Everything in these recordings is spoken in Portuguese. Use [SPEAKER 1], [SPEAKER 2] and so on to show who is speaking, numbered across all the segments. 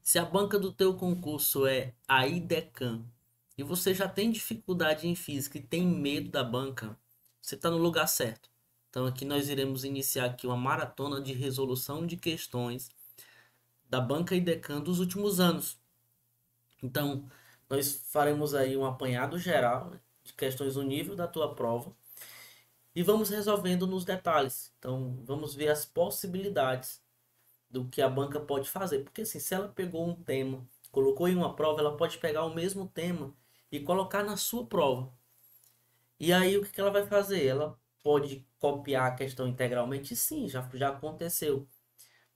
[SPEAKER 1] Se a banca do teu concurso é a IDECAM e você já tem dificuldade em física e tem medo da banca, você está no lugar certo. Então aqui nós iremos iniciar aqui uma maratona de resolução de questões da banca IDECAM dos últimos anos. Então nós faremos aí um apanhado geral, né, de questões do nível da tua prova e vamos resolvendo nos detalhes. Então vamos ver as possibilidades do que a banca pode fazer. Porque assim, se ela pegou um tema, colocou em uma prova, ela pode pegar o mesmo tema e colocar na sua prova. E aí o que que ela vai fazer? Ela pode copiar a questão integralmente? Sim, já aconteceu.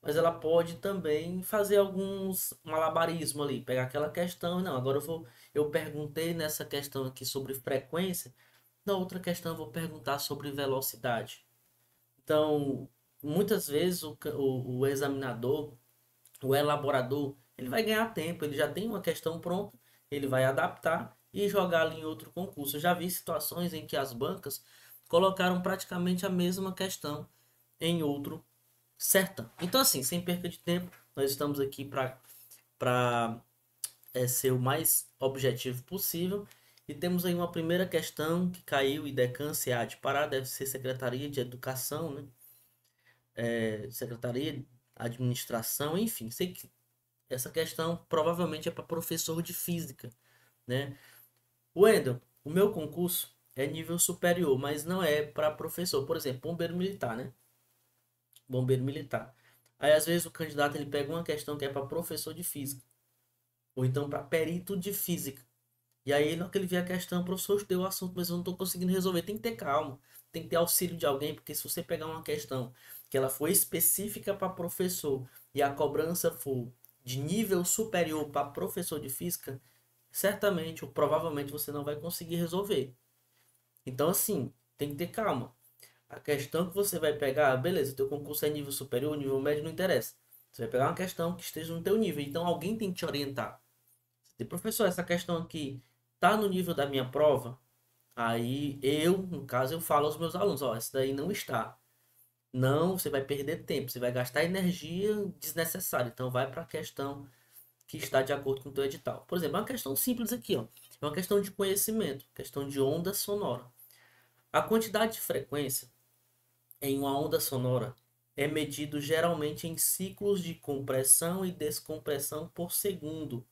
[SPEAKER 1] Mas ela pode também fazer alguns malabarismo ali, pegar aquela questão, não, agora eu perguntei nessa questão aqui sobre frequência, na outra questão eu vou perguntar sobre velocidade. Então, muitas vezes o examinador, o elaborador, ele vai ganhar tempo, ele já tem uma questão pronta, ele vai adaptar e jogar ali em outro concurso. Eu já vi situações em que as bancas colocaram praticamente a mesma questão em outro certa. Então, assim, sem perca de tempo, nós estamos aqui para ser o mais objetivo possível. E temos aí uma primeira questão que caiu e Decan CA de Pará, deve ser Secretaria de Educação, né? Secretaria de Administração, enfim, sei que essa questão provavelmente é para professor de física, né? Wendel, o meu concurso é nível superior, mas não é para professor. Por exemplo, bombeiro militar, né? Bombeiro militar. Aí às vezes o candidato ele pega uma questão que é para professor de física, ou então para perito de física. E aí, na hora que ele vê a questão, o professor estudou o assunto, mas eu não estou conseguindo resolver. Tem que ter calma, tem que ter auxílio de alguém, porque se você pegar uma questão que ela foi específica para professor e a cobrança for de nível superior para professor de física, certamente ou provavelmente você não vai conseguir resolver. Então, assim, tem que ter calma. A questão que você vai pegar, beleza, teu concurso é nível superior, nível médio, não interessa. Você vai pegar uma questão que esteja no teu nível, então alguém tem que te orientar. Se, professor, essa questão aqui tá no nível da minha prova, aí eu, no caso, eu falo aos meus alunos, ó, essa daí não está. Não, você vai perder tempo, você vai gastar energia desnecessária. Então vai para a questão que está de acordo com o teu edital. Por exemplo, é uma questão simples aqui, ó. É uma questão de conhecimento, questão de onda sonora. A quantidade de frequência em uma onda sonora é medido geralmente em ciclos de compressão e descompressão por segundo,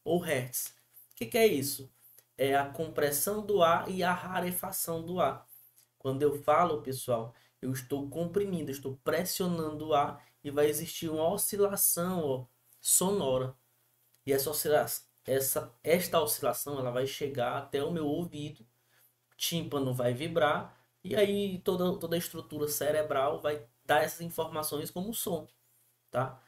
[SPEAKER 1] ou hertz. O que é isso? É a compressão do ar e a rarefação do ar. Quando eu falo, pessoal, eu estou comprimindo, estou pressionando o ar e vai existir uma oscilação, ó, sonora. E esta oscilação ela vai chegar até o meu ouvido, tímpano vai vibrar e aí toda a estrutura cerebral vai dar essas informações como som, tá?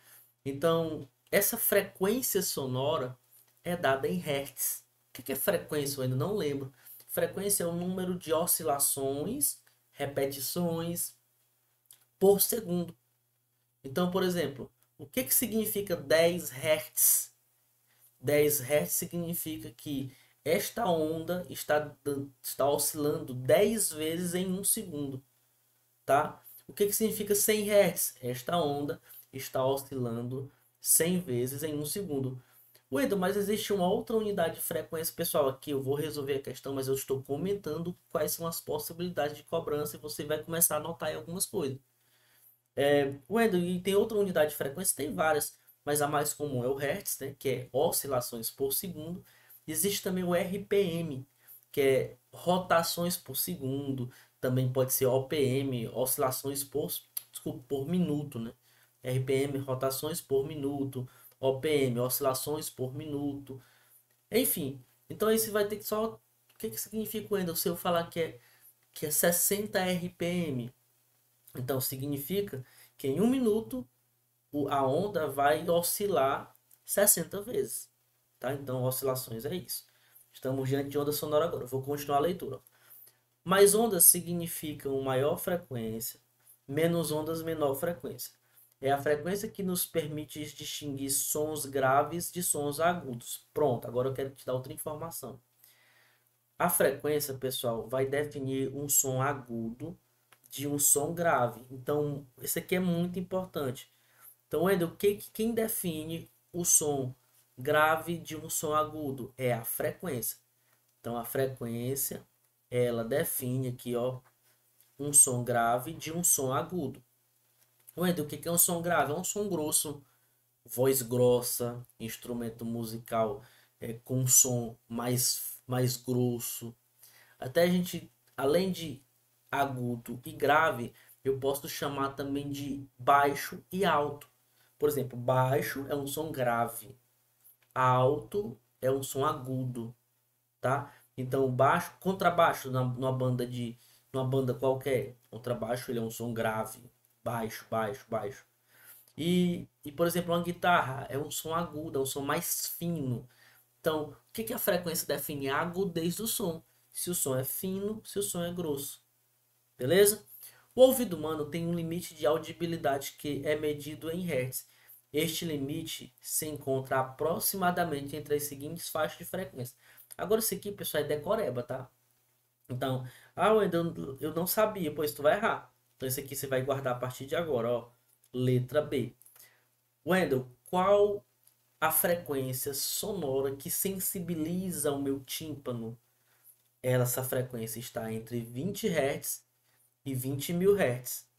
[SPEAKER 1] Então, essa frequência sonora é dada em hertz. O que é frequência? Eu ainda não lembro. Frequência é o número de oscilações, repetições por segundo. Então, por exemplo, o que significa 10 hertz? 10 Hz significa que esta onda está oscilando 10 vezes em um segundo, tá? O que significa 100 Hz? Esta onda está oscilando 100 vezes em um segundo. Wendel, mas existe uma outra unidade de frequência, pessoal, aqui eu vou resolver a questão, mas eu estou comentando quais são as possibilidades de cobrança e você vai começar a anotar aí algumas coisas. Wendel, e tem outra unidade de frequência? Tem várias, mas a mais comum é o Hertz, né, que é oscilações por segundo. Existe também o RPM, que é rotações por segundo. Também pode ser OPM, oscilações desculpa, por minuto, né? RPM, rotações por minuto. OPM, oscilações por minuto. Enfim, então aí você vai ter que só... O que significa, Wendel, se eu falar que é 60 RPM? Então significa que em um minuto a onda vai oscilar 60 vezes. Tá? Então oscilações é isso. Estamos diante de onda sonora agora. Vou continuar a leitura. Mais ondas significam maior frequência, menos ondas menor frequência. É a frequência que nos permite distinguir sons graves de sons agudos. Pronto, agora eu quero te dar outra informação. A frequência, pessoal, vai definir um som agudo de um som grave. Então, isso aqui é muito importante. Então, Wendel, quem define o som grave de um som agudo? É a frequência. Então, a frequência, ela define aqui, ó, um som grave de um som agudo. Wendel, o que é um som grave? É um som grosso, voz grossa, instrumento musical com som mais grosso. Até a gente, além de agudo e grave, eu posso chamar também de baixo e alto. Por exemplo, baixo é um som grave, alto é um som agudo, tá? Então, baixo, contrabaixo numa banda qualquer, contrabaixo ele é um som grave, baixo, baixo, baixo. Por exemplo, uma guitarra é um som agudo, é um som mais fino. Então, o que que a frequência define? A agudez do som. Se o som é fino, se o som é grosso. Beleza? O ouvido humano tem um limite de audibilidade que é medido em Hz. Este limite se encontra aproximadamente entre as seguintes faixas de frequência. Agora, isso aqui, pessoal, é decoreba, tá? Então, eu não sabia, pois tu vai errar. Então, isso aqui você vai guardar a partir de agora, ó. Letra B. Wendel, qual a frequência sonora que sensibiliza o meu tímpano? Essa frequência está entre 20 Hz e 20.000 Hz,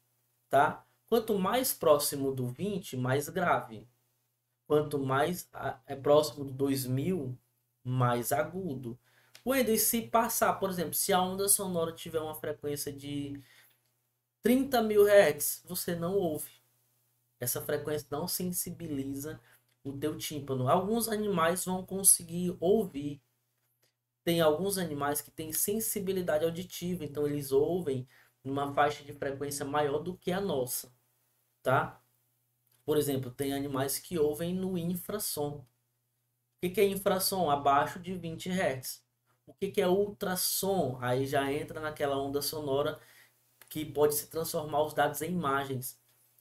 [SPEAKER 1] tá? Quanto mais próximo do 20, mais grave. Quanto mais é próximo do 2000, mais agudo. Wendel, e se passar, por exemplo, se a onda sonora tiver uma frequência de 30.000 Hz, você não ouve. Essa frequência não sensibiliza o teu tímpano. Alguns animais vão conseguir ouvir. Tem alguns animais que têm sensibilidade auditiva, então eles ouvem numa faixa de frequência maior do que a nossa, tá? Por exemplo, tem animais que ouvem no infrassom. O que que é infrassom? Abaixo de 20 Hz. O que que é ultrassom? Aí já entra naquela onda sonora que pode se transformar os dados em imagens.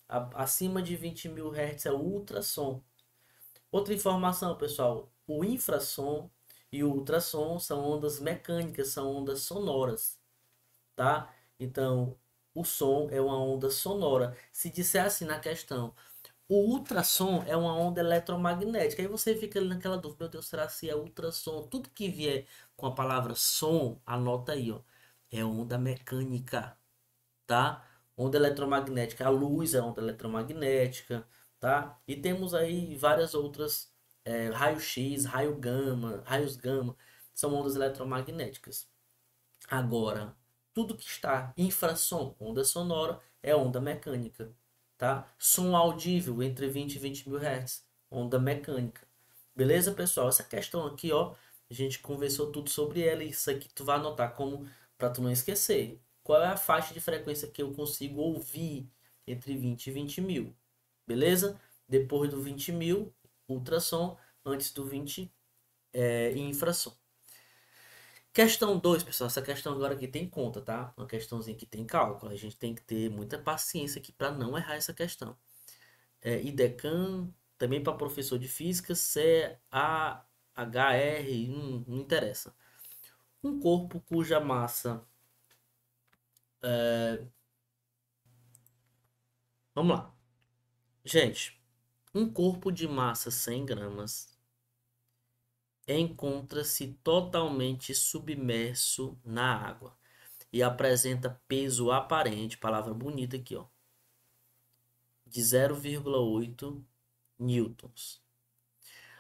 [SPEAKER 1] Acima de 20.000 Hz é o ultrassom. Outra informação, pessoal, o infrassom e o ultrassom são ondas mecânicas, são ondas sonoras, tá? Então, o som é uma onda sonora. Se disser assim na questão, o ultrassom é uma onda eletromagnética, aí você fica ali naquela dúvida, meu Deus, será se é ultrassom? Tudo que vier com a palavra som, anota aí, ó, é onda mecânica, tá? Onda eletromagnética, a luz é onda eletromagnética, tá? E temos aí várias outras, raio-x, raios gama, são ondas eletromagnéticas. Agora, tudo que está infrassom, onda sonora, é onda mecânica, tá? Som audível entre 20 e 20.000 Hz, onda mecânica. Beleza, pessoal? Essa questão aqui, ó, a gente conversou tudo sobre ela e isso aqui tu vai anotar como para tu não esquecer. Qual é a faixa de frequência que eu consigo ouvir entre 20 e 20.000? Beleza? Depois do 20.000, ultrassom. Antes do 20, infrassom. Questão 2, pessoal. Essa questão agora aqui tem conta, tá? Uma questãozinha que tem cálculo. A gente tem que ter muita paciência aqui para não errar essa questão. IDECAN, também para professor de física, CAHR, não interessa. Um corpo cuja massa. Vamos lá. Gente, um corpo de massa 100 gramas encontra-se totalmente submerso na água e apresenta peso aparente, palavra bonita aqui, ó, de 0,8 newtons.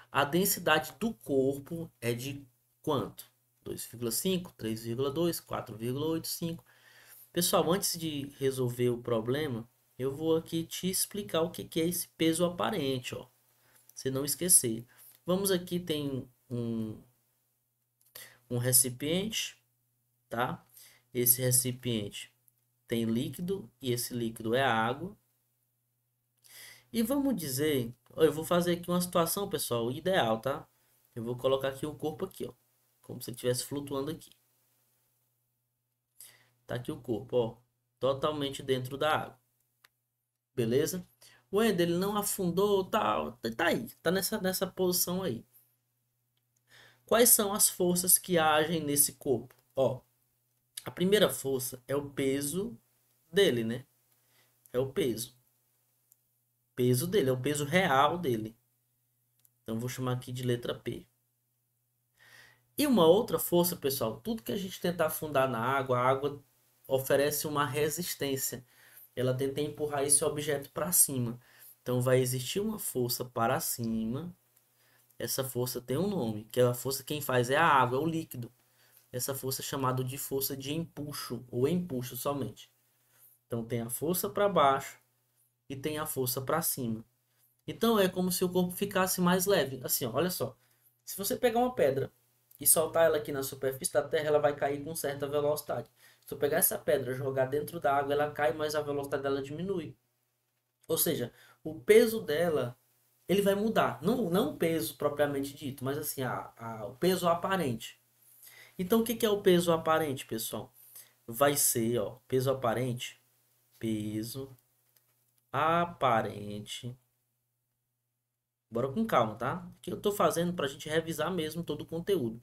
[SPEAKER 1] A densidade do corpo é de quanto? 2,5, 3,2, 4,85. Pessoal, antes de resolver o problema, eu vou aqui te explicar o que é esse peso aparente, ó. Você não esquecer. Vamos aqui, tem um recipiente, tá? Esse recipiente tem líquido e esse líquido é a água. E vamos dizer, ó, eu vou fazer aqui uma situação, pessoal, ideal, tá? Eu vou colocar aqui o corpo aqui, ó, como se ele estivesse flutuando aqui. Tá aqui o corpo, ó, totalmente dentro da água. Beleza? O Ender, ele não afundou, tá aí, tá nessa posição aí. Quais são as forças que agem nesse corpo? Ó, a primeira força é o peso dele, né? É o peso. Peso dele, é o peso real dele. Então, vou chamar aqui de letra P. E uma outra força, pessoal, tudo que a gente tentar afundar na água, a água oferece uma resistência. Ela tenta empurrar esse objeto para cima. Então, vai existir uma força para cima. Essa força tem um nome, que é a força quem faz é a água, é o líquido. Essa força é chamada de força de empuxo, ou empuxo somente. Então, tem a força para baixo e tem a força para cima. Então, é como se o corpo ficasse mais leve. Assim, ó, olha só. Se você pegar uma pedra e soltar ela aqui na superfície da Terra, ela vai cair com certa velocidade. Se eu pegar essa pedra e jogar dentro da água, ela cai, mas a velocidade dela diminui. Ou seja, o peso dela, ele vai mudar. Não o peso propriamente dito, mas assim, o peso aparente. Então, o que que é o peso aparente, pessoal? Vai ser, ó, peso aparente. Peso aparente. Bora com calma, tá? O que eu tô fazendo para a gente revisar mesmo todo o conteúdo.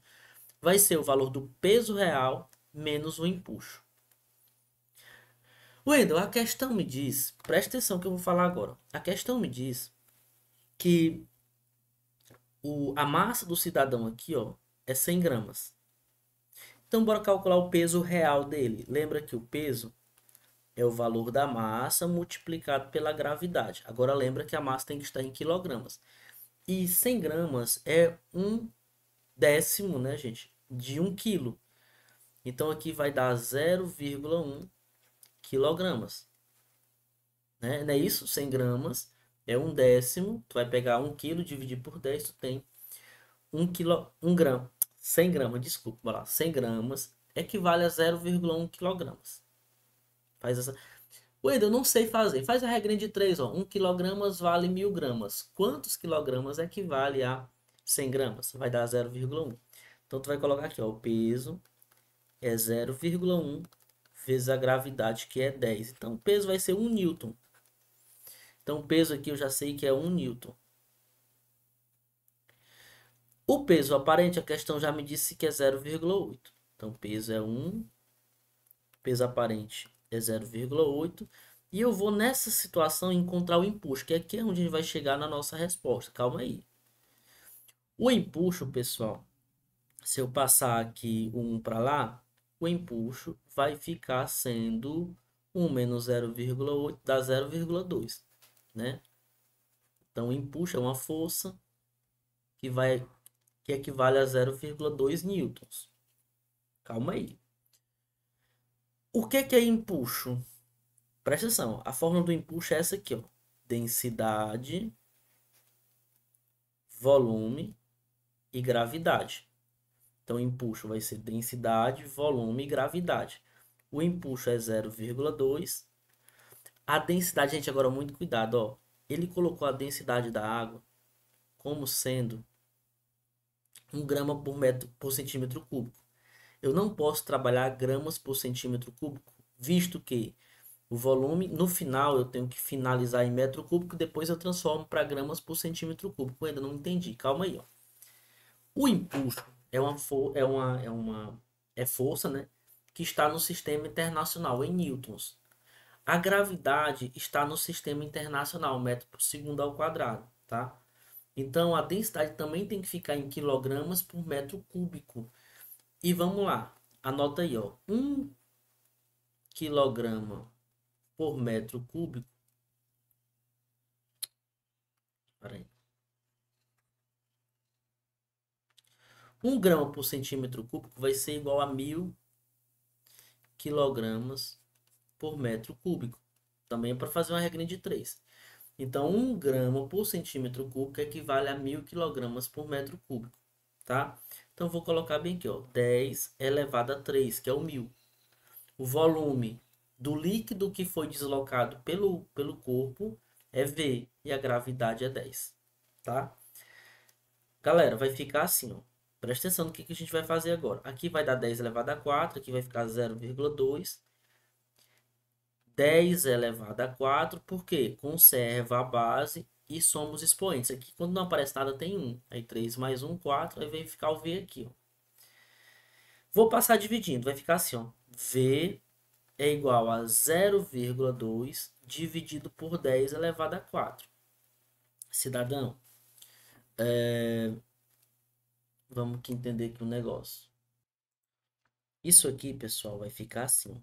[SPEAKER 1] Vai ser o valor do peso real menos o empuxo. Wendel, a questão me diz, presta atenção que eu vou falar agora. A questão me diz que a massa do cidadão aqui, ó, é 100 gramas. Então, bora calcular o peso real dele. Lembra que o peso é o valor da massa multiplicado pela gravidade. Agora, lembra que a massa tem que estar em quilogramas. E 100 gramas é um décimo, né, gente, de 1 quilo. Então, aqui vai dar 0,1 quilogramas. Né? Não é isso? 100 gramas é um décimo. Tu vai pegar 1 quilo, dividir por 10, tu tem 1 grama. 100 gramas, desculpa, vai lá. 100 gramas equivale a 0,1 quilogramas. Faz essa. Ué, eu não sei fazer. Faz a regrinha de 3, ó. 1 quilogramas vale 1000 gramas. Quantos quilogramas equivale a 100 gramas? Vai dar 0,1. Então, tu vai colocar aqui, ó. O peso é 0,1 vezes a gravidade, que é 10. Então, o peso vai ser 1 newton. Então, o peso aqui eu já sei que é 1 newton. O peso aparente, a questão já me disse que é 0,8. Então, peso é 1, peso aparente é 0,8. E eu vou nessa situação encontrar o empuxo, que aqui é onde a gente vai chegar na nossa resposta. Calma aí. O empuxo, pessoal, se eu passar aqui o 1 para lá, o empuxo vai ficar sendo 1 menos 0,8 dá 0,2, né? Então, o empuxo é uma força que equivale a 0,2 newtons. Calma aí. O que é empuxo? Presta atenção, a fórmula do empuxo é essa aqui, ó. Densidade, volume e gravidade. Então, o empuxo vai ser densidade, volume e gravidade. O empuxo é 0,2. A densidade, gente, agora muito cuidado, ó. Ele colocou a densidade da água como sendo 1 grama por centímetro cúbico. Eu não posso trabalhar gramas por centímetro cúbico, visto que o volume, no final, eu tenho que finalizar em metro cúbico, depois eu transformo para gramas por centímetro cúbico. Eu ainda não entendi, calma aí, ó. O impulso é força, né, que está no sistema internacional em newtons. A gravidade está no sistema internacional, metro por segundo ao quadrado, tá? Então a densidade também tem que ficar em quilogramas por metro cúbico. E vamos lá, anota aí, ó, 1 quilograma por metro cúbico. Peraí. 1 grama por centímetro cúbico vai ser igual a 1000 quilogramas por metro cúbico. Também é para fazer uma regra de 3. Então, 1 grama por centímetro cúbico equivale a 1000 quilogramas por metro cúbico, tá? Então, vou colocar bem aqui, ó, 10 elevado a 3, que é o 1000. O volume do líquido que foi deslocado pelo corpo é V e a gravidade é 10, tá? Galera, vai ficar assim, ó. Presta atenção no que a gente vai fazer agora. Aqui vai dar 10 elevado a 4, aqui vai ficar 0,2. 10 elevado a 4, porque conserva a base e somos expoentes. Aqui, quando não aparece nada, tem 1. Aí 3 mais 1, 4. Aí vem ficar o V aqui, ó. Vou passar dividindo. Vai ficar assim, ó. V é igual a 0,2 dividido por 10 elevado a 4. Cidadão, Vamos aqui entender aqui o negócio. Isso aqui, pessoal, vai ficar assim.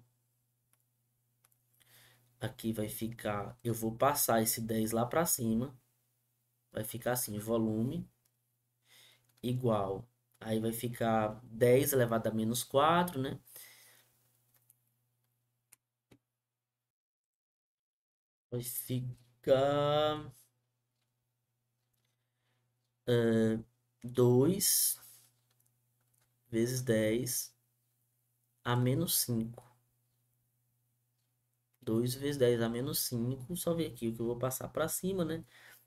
[SPEAKER 1] Aqui vai ficar... Eu vou passar esse 10 lá para cima. Vai ficar assim, volume igual. Aí vai ficar 10 elevado a menos 4, né? Vai ficar 2 vezes 10 a menos 5. 2 vezes 10 a menos 5. Só ver aqui o que eu vou passar para cima, né?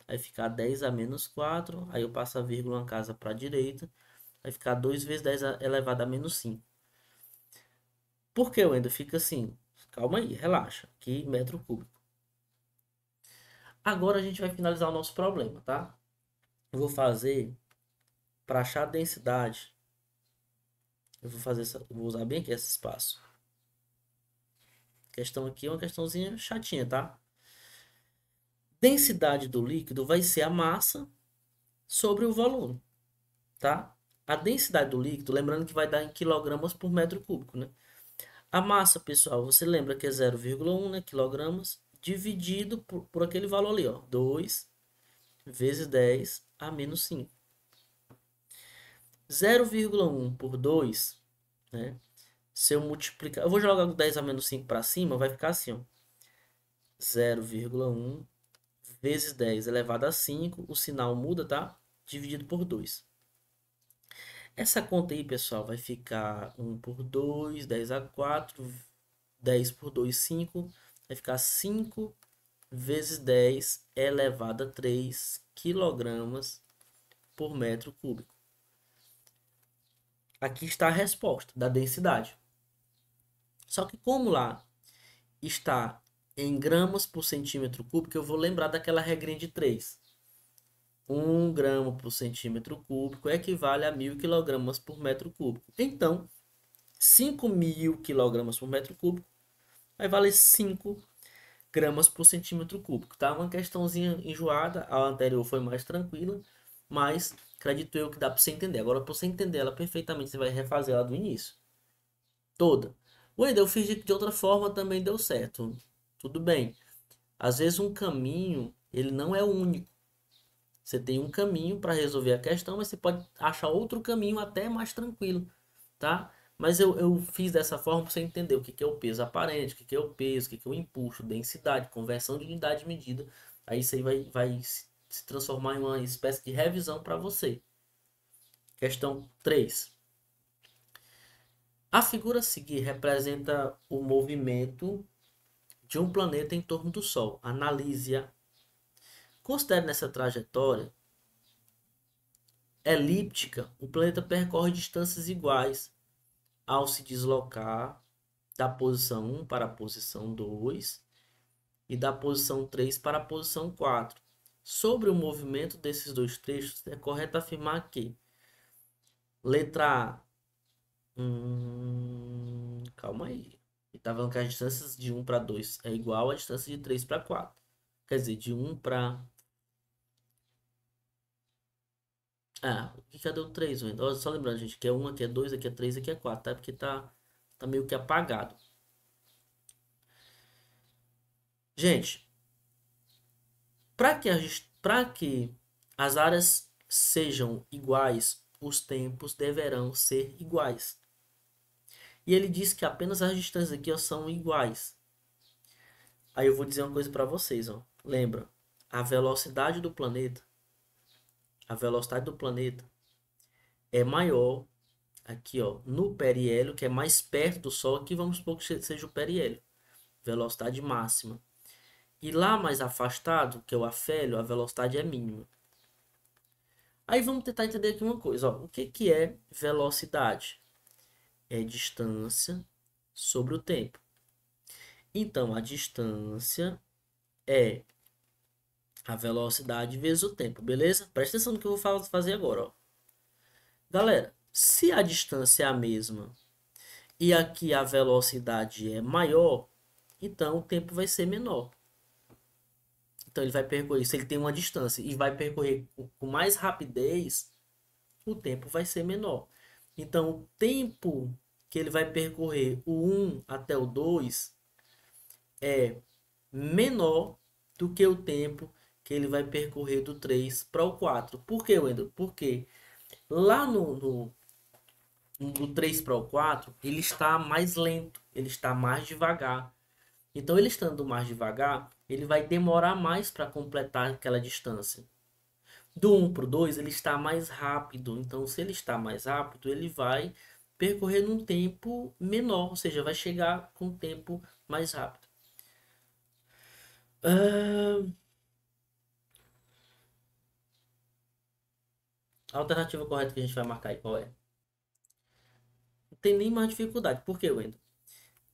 [SPEAKER 1] Vai ficar 10 a menos 4. Aí eu passo a vírgula uma casa para a direita. Vai ficar 2 vezes 10 elevado a menos 5. Por que, Wendel? Fica assim. Calma aí, relaxa. Aqui, metro cúbico. Agora a gente vai finalizar o nosso problema, tá? Eu vou fazer, para achar a densidade, eu vou fazer vou usar bem aqui esse espaço. A questão aqui é uma questãozinha chatinha, tá? Densidade do líquido vai ser a massa sobre o volume, tá? A densidade do líquido, lembrando que vai dar em quilogramas por metro cúbico, né? A massa, pessoal, você lembra que é 0,1, né, quilogramas, dividido por aquele valor ali, ó, 2 vezes 10 a menos 5. 0,1 por 2, né? Se eu multiplicar, eu vou jogar 10 a menos 5 para cima, vai ficar assim, ó. 0,1 vezes 10 elevado a 5, o sinal muda, tá? Dividido por 2. Essa conta aí, pessoal, vai ficar 1 por 2, 10 a 4, 10 por 2, 5. Vai ficar 5 vezes 10 elevado a 3 quilogramas por metro cúbico. Aqui está a resposta da densidade. Só que como lá está em gramas por centímetro cúbico, eu vou lembrar daquela regrinha de 3. 1 grama por centímetro cúbico equivale a 1.000 quilogramas por metro cúbico. Então, 5.000 quilogramas por metro cúbico vai valer 5 gramas por centímetro cúbico. Tá? Uma questãozinha enjoada, a anterior foi mais tranquila, mas acredito eu que dá para você entender. Agora, para você entender ela perfeitamente, você vai refazer ela do início. Toda. Wendel, eu fiz de outra forma, também deu certo. Tudo bem. Às vezes um caminho, ele não é o único. Você tem um caminho para resolver a questão, mas você pode achar outro caminho até mais tranquilo, tá? Mas eu fiz dessa forma para você entender o que, que é o peso aparente, o que, que é o peso, o que, que é o impulso, densidade, conversão de unidade de medida. Aí isso aí vai se transformar em uma espécie de revisão para você. Questão 3. A figura a seguir representa o movimento de um planeta em torno do Sol. Analise-a. Considere nessa trajetória elíptica, o planeta percorre distâncias iguais ao se deslocar da posição 1 para a posição 2 e da posição 3 para a posição 4. Sobre o movimento desses dois trechos, é correto afirmar que letra A. Calma aí. Ele está falando que as distâncias de 1 para 2 é igual à distância de 3 para 4. Quer dizer, de 1 para... Ah, cadê o 3, velho? Só lembrando, gente, que é 1, aqui é 2, aqui é 3, aqui é 4, tá? Porque tá meio que apagado. Gente, para que as áreas sejam iguais, os tempos deverão ser iguais. E ele diz que apenas as distâncias aqui ó, são iguais. Aí eu vou dizer uma coisa para vocês, ó. Lembra, a velocidade do planeta, a velocidade do planeta é maior aqui, ó, no periélio, que é mais perto do Sol. Aqui vamos supor que seja o periélio, velocidade máxima. E lá mais afastado, que é o afélio, a velocidade é mínima. Aí vamos tentar entender aqui uma coisa, ó. O que que é velocidade? É distância sobre o tempo. Então, a distância é a velocidade vezes o tempo, beleza? Presta atenção no que eu vou fazer agora, ó. Galera, se a distância é a mesma e aqui a velocidade é maior, então o tempo vai ser menor. Então ele vai percorrer, se ele tem uma distância e vai percorrer com mais rapidez, o tempo vai ser menor. Então o tempo que ele vai percorrer o 1 até o 2 é menor do que o tempo que ele vai percorrer do 3 para o 4. Por que, Wendel? Porque lá do 3 para o 4, ele está mais lento, ele está mais devagar. Então, ele estando mais devagar, ele vai demorar mais para completar aquela distância. Do 1 para o 2, ele está mais rápido. Então, se ele está mais rápido, ele vai percorrer num tempo menor, ou seja, vai chegar com um tempo mais rápido. A alternativa correta que a gente vai marcar aí qual é? Não tem nem mais dificuldade. Por quê, Wendel?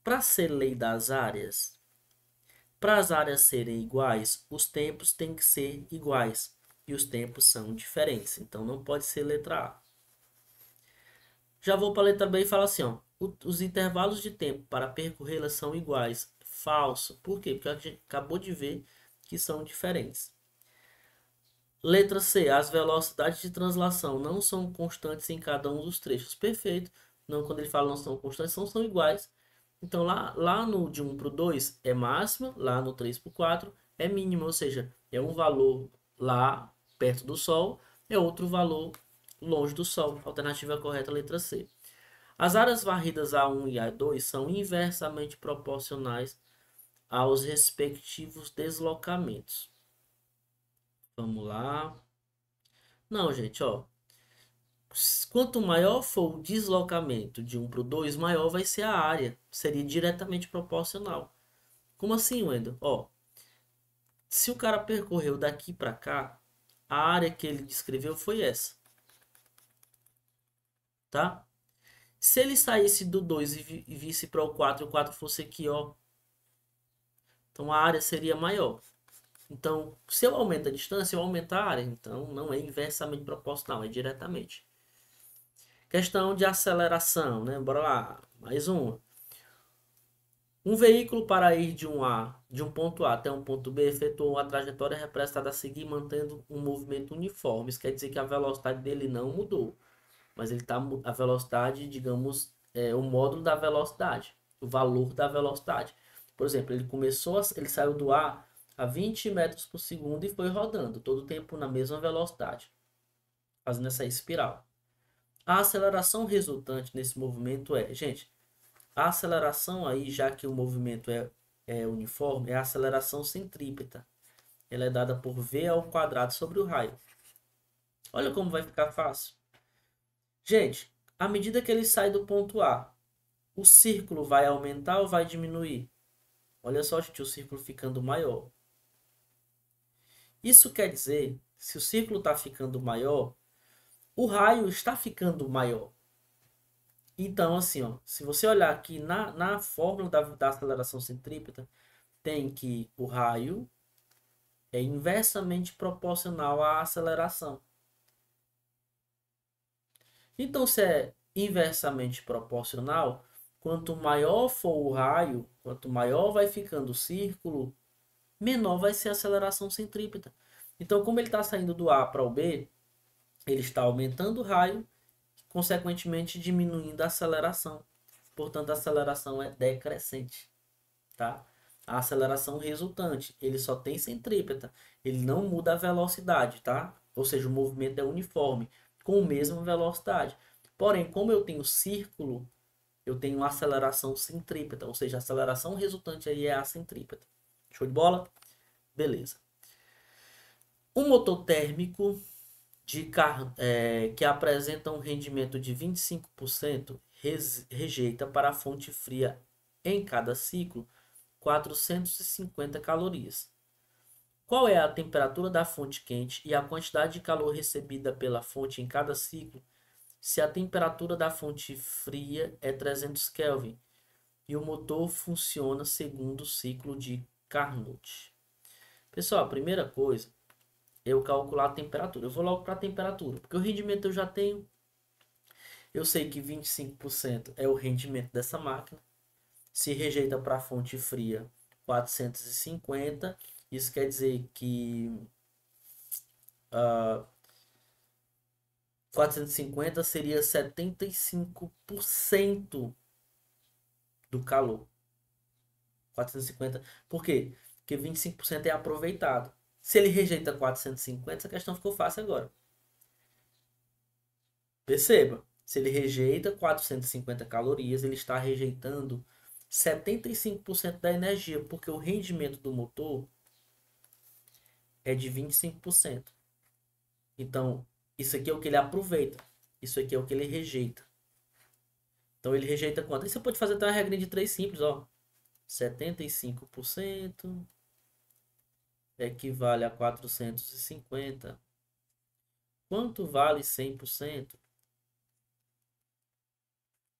[SPEAKER 1] Para ser lei das áreas, para as áreas serem iguais, os tempos têm que ser iguais. E os tempos são diferentes. Então não pode ser letra A. Já vou para a letra B e falo assim, ó, os intervalos de tempo para percorrê-las são iguais. Falso. Por quê? Porque a gente acabou de ver que são diferentes. Letra C. As velocidades de translação não são constantes em cada um dos trechos. Perfeito. Não, quando ele fala não são constantes, são iguais. Então, lá no de 1 para o 2 é máxima, lá no 3 para o 4 é mínima, ou seja, é um valor lá perto do Sol, é outro valor longe do Sol. Alternativa correta, letra C. As áreas varridas A1 e A2 são inversamente proporcionais aos respectivos deslocamentos. Vamos lá. Não, gente, ó. Quanto maior for o deslocamento de 1 para o 2, maior vai ser a área. Seria diretamente proporcional. Como assim, Wendel? Ó, se o cara percorreu daqui para cá, a área que ele descreveu foi essa. Tá? Se ele saísse do 2 e visse para o 4 e o 4 fosse aqui, ó. Então a área seria maior. Então, se eu aumento a distância, eu aumento a área. Então, não é inversamente proporcional, é diretamente. Questão de aceleração, né? Bora lá, mais uma. Um veículo para ir de um ponto A até um ponto B efetuou uma trajetória representada a seguir mantendo um movimento uniforme. Isso quer dizer que a velocidade dele não mudou, mas ele tá a velocidade, digamos, é o módulo da velocidade, o valor da velocidade. Por exemplo, ele saiu do A a 20 metros por segundo e foi rodando todo o tempo na mesma velocidade, fazendo essa espiral. A aceleração resultante nesse movimento gente, a aceleração aí, já que o movimento é uniforme, é a aceleração centrípeta. Ela é dada por v ao quadrado sobre o raio. Olha como vai ficar fácil. Gente, à medida que ele sai do ponto A, o círculo vai aumentar ou vai diminuir? Olha só, gente, o círculo ficando maior. Isso quer dizer, se o círculo está ficando maior, o raio está ficando maior. Então, assim, ó, se você olhar aqui na fórmula da aceleração centrípeta, tem que o raio é inversamente proporcional à aceleração. Então, se é inversamente proporcional, quanto maior for o raio, quanto maior vai ficando o círculo, menor vai ser a aceleração centrípeta. Então, como ele está saindo do A para o B, ele está aumentando o raio, consequentemente diminuindo a aceleração. Portanto, a aceleração é decrescente, tá? A aceleração resultante, ele só tem centrípeta, ele não muda a velocidade, tá? Ou seja, o movimento é uniforme, com a mesma velocidade. Porém, como eu tenho círculo, eu tenho aceleração centrípeta, ou seja, a aceleração resultante aí é a centrípeta. Show de bola? Beleza. Um motor térmico que apresenta um rendimento de 25% rejeita para a fonte fria em cada ciclo 450 calorias. Qual é a temperatura da fonte quente e a quantidade de calor recebida pela fonte em cada ciclo se a temperatura da fonte fria é 300 Kelvin e o motor funciona segundo o ciclo de Carnot? Pessoal, a primeira coisa é eu calcular a temperatura. Eu vou logo para a temperatura, porque o rendimento eu já tenho. Eu sei que 25% é o rendimento dessa máquina. Se rejeita para a fonte fria 450 Isso quer dizer que 450 seria 75% do calor. 450. Por quê? Porque 25% é aproveitado. Se ele rejeita 450, essa questão ficou fácil agora. Perceba, se ele rejeita 450 calorias, ele está rejeitando 75% da energia, porque o rendimento do motor é de 25%. Então, isso aqui é o que ele aproveita. Isso aqui é o que ele rejeita. Então, ele rejeita quanto? Aí você pode fazer até uma regrinha de 3 simples, ó. 75% equivale a 450. Quanto vale 100%?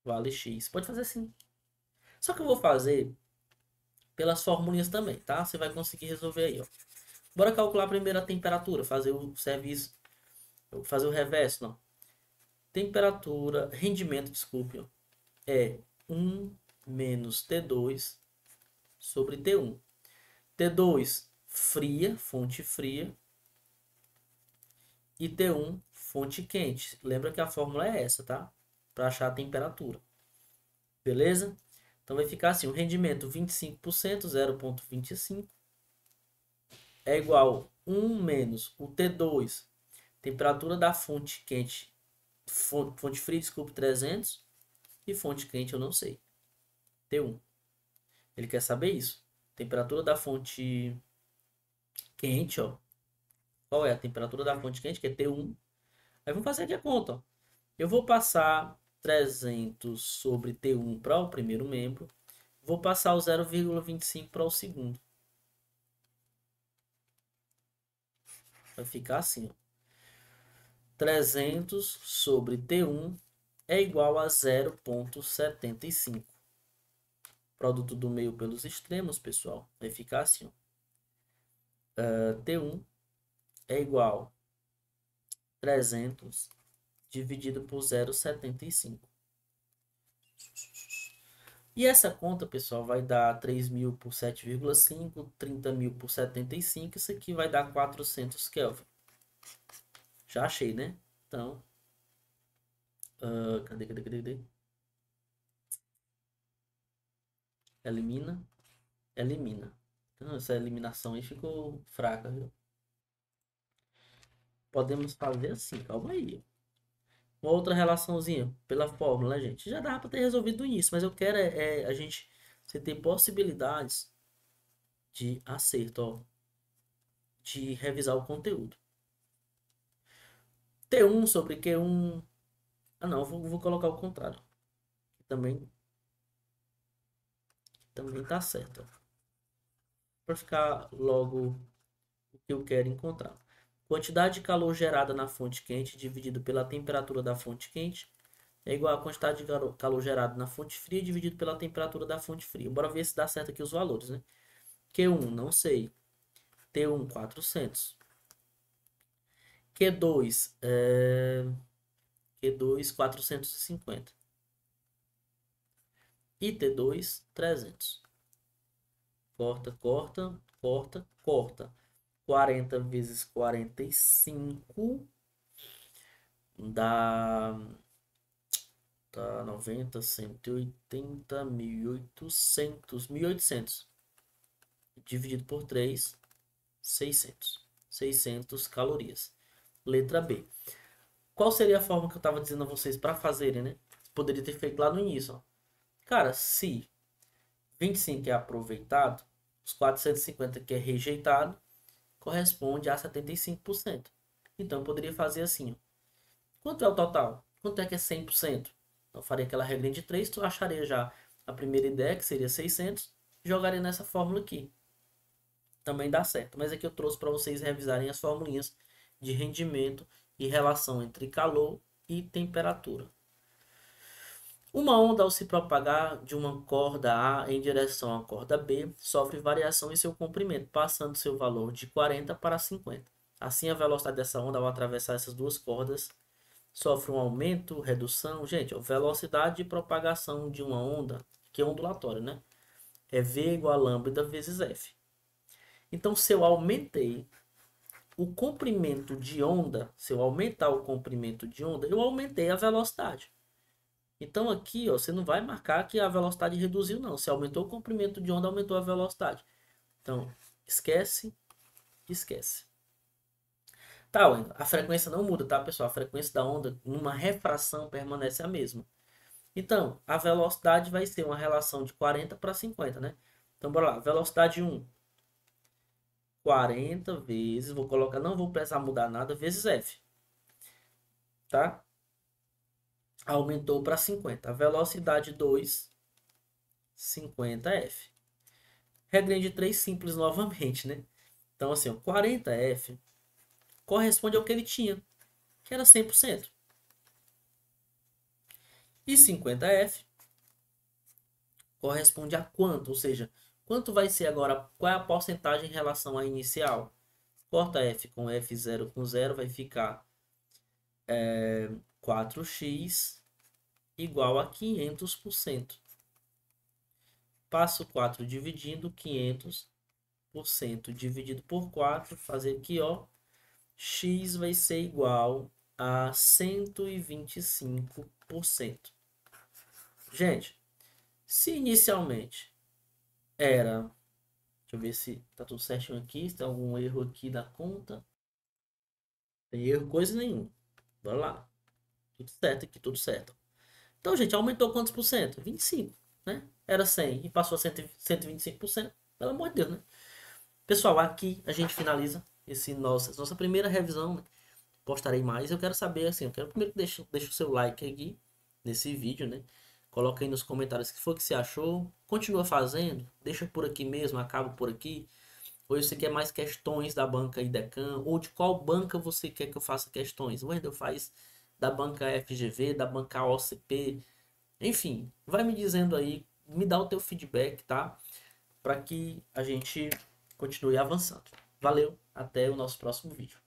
[SPEAKER 1] Vale X. Pode fazer assim. Só que eu vou fazer pelas formulinhas também, tá? Você vai conseguir resolver aí, ó. Bora calcular primeiro a temperatura, fazer o serviço, fazer o reverso, não. Temperatura, rendimento, desculpe, ó, é 1 menos T2 sobre T1. T2, fria, fonte fria, e T1, fonte quente. Lembra que a fórmula é essa, tá? Para achar a temperatura. Beleza? Então vai ficar assim, o rendimento 25%, 0,25, é igual a 1 menos o T2, temperatura da fonte quente, fonte fria, desculpe, 300, e fonte quente eu não sei, T1. Ele quer saber isso. Temperatura da fonte quente, ó. Qual é a temperatura da fonte quente? Que é T1. Aí vamos fazer aqui a conta, ó. Eu vou passar 300 sobre T1 para o primeiro membro. Vou passar o 0,25 para o segundo. Vai ficar assim, ó. 300 sobre T1 é igual a 0,75. Produto do meio pelos extremos, pessoal, vai ficar assim, ó. T1 é igual a 300 dividido por 0,75. E essa conta, pessoal, vai dar 3.000 por 7,5, 30.000 por 75. Isso aqui vai dar 400 Kelvin. Já achei, né? Então, cadê? Elimina, elimina. Então, essa eliminação aí ficou fraca, viu? Podemos fazer assim, calma aí. Uma outra relaçãozinha pela fórmula, né, gente? Já dá para ter resolvido isso, mas eu quero a gente você ter possibilidades de acerto, ó, de revisar o conteúdo. T1 sobre Q1. Ah, não, vou colocar o contrário. Também, também tá certo. Para ficar logo o que eu quero encontrar. Quantidade de calor gerada na fonte quente dividido pela temperatura da fonte quente é igual à quantidade de calor gerado na fonte fria dividido pela temperatura da fonte fria. Bora ver se dá certo aqui os valores, né? Q1, não sei. T1, 400. Q2, Q2, 450. E T2, 300. Corta, corta, corta, corta. 40 vezes 45 dá 90, 180, 1.800. 1.800 dividido por 3, 600. 600 calorias. Letra B. Qual seria a forma que eu estava dizendo a vocês para fazerem, né? Poderia ter feito lá no início, ó. Cara, se 25 é aproveitado, os 450 que é rejeitado, corresponde a 75%. Então, eu poderia fazer assim, ó. Quanto é o total? Quanto é que é 100%? Então, eu faria aquela regra de 3, tu acharia já a primeira ideia, que seria 600, jogaria nessa fórmula aqui. Também dá certo. Mas aqui eu trouxe para vocês revisarem as formulinhas de rendimento e relação entre calor e temperatura. Uma onda, ao se propagar de uma corda A em direção à corda B, sofre variação em seu comprimento, passando seu valor de 40 para 50. Assim, a velocidade dessa onda, ao atravessar essas duas cordas, sofre um aumento, redução. Gente, a velocidade de propagação de uma onda, que é ondulatória, né? É V igual a lambda vezes F. Então, se eu aumentei o comprimento de onda, se eu aumentar o comprimento de onda, eu aumentei a velocidade. Então aqui, ó, você não vai marcar que a velocidade reduziu, não. Se aumentou o comprimento de onda, aumentou a velocidade. Então, esquece, esquece. Tá, a frequência não muda, tá, pessoal? A frequência da onda numa refração permanece a mesma. Então, a velocidade vai ser uma relação de 40 para 50, né? Então, bora lá. Velocidade 1, 40 vezes, vou colocar, não vou precisar mudar nada, vezes F, tá? Aumentou para 50. A velocidade 2, 50F. Regrinha de 3 simples novamente, né? Então, assim, ó, 40F corresponde ao que ele tinha, que era 100%. E 50F corresponde a quanto? Ou seja, quanto vai ser agora, qual é a porcentagem em relação à inicial? Corta F com F0 com 0, vai ficar 4x igual a 500%. Passo 4 dividindo 500% dividido por 4, fazer aqui, ó, x vai ser igual a 125%. Gente, se inicialmente era, deixa eu ver se tá tudo certinho aqui, se tem algum erro aqui da conta. Tem erro coisa nenhuma. Bora lá. Tudo certo aqui, tudo certo. Então, gente, aumentou quantos por cento? 25, né? Era 100 e passou a 125%. Pelo amor de Deus, né? Pessoal, aqui a gente finaliza nossa primeira revisão, né? Postarei mais. Eu quero saber, assim, eu quero primeiro que deixe o seu like aqui nesse vídeo, né? Coloca aí nos comentários o que foi que você achou. Continua fazendo, deixa por aqui mesmo, acaba por aqui. Ou você quer mais questões da banca IDECAM, ou de qual banca você quer que eu faça questões. O Wendel faz da banca FGV, da banca OCP, enfim, vai me dizendo aí, me dá o teu feedback, tá? Para que a gente continue avançando. Valeu, até o nosso próximo vídeo.